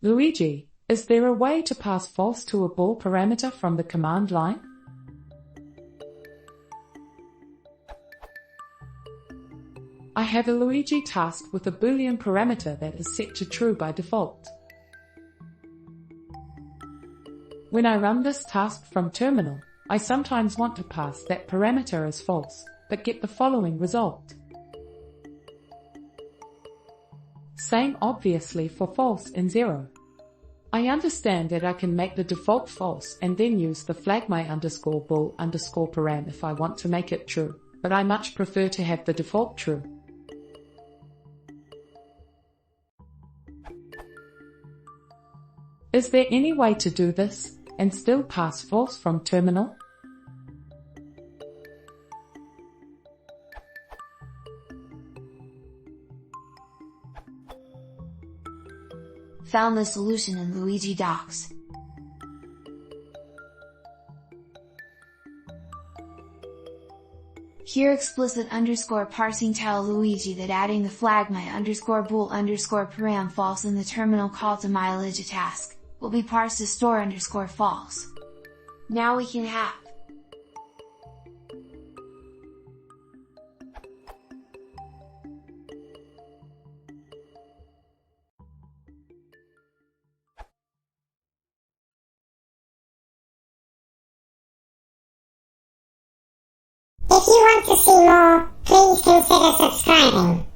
Luigi, is there a way to pass false to a bool parameter from the command line? I have a Luigi task with a Boolean parameter that is set to true by default. When I run this task from terminal, I sometimes want to pass that parameter as false, but get the following result. Same obviously for false and 0. I understand that I can make the default false and then use the flag_my_bool_param if I want to make it true, but I much prefer to have the default true. Is there any way to do this and still pass false from terminal? Found the solution in Luigi docs. Here explicit _parsing tell Luigi that adding the flag my_bool_param false in the terminal call to my Luigi task will be parsed as store_false. Now we can have If you want to see more, please consider subscribing.